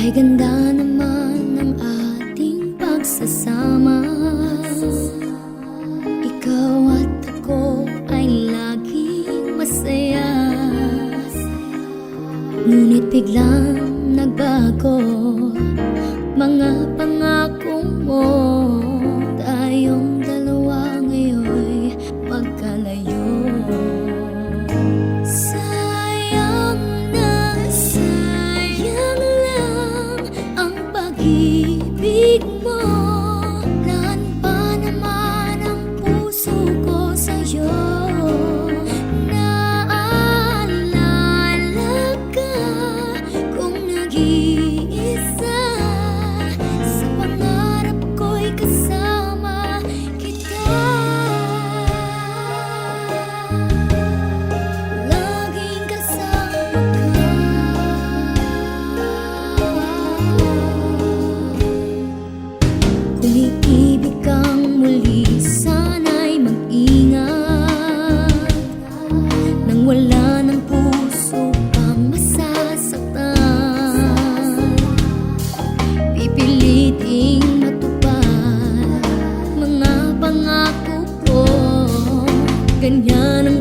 Kay ganda naman ng ating pagsasama. Ikaw at ako ay laging masaya. Ngunit biglang nagbago mga pangako mo. Tayong dalawa ngayon'y magkalayo. Sayang na sayang lang ang pag-ibig mo. Lahat pa naman ang puso ko sa'yo. Naalala ka kung nag-iisa. Sa pangarap ko'y kasama kita. Laging kasama ka. Kung iibig kang muli, sana'y mag-ingat. Nang wala ng puso pang masasaktan, pipiliting matupad mga pangako ko. Ganyan ang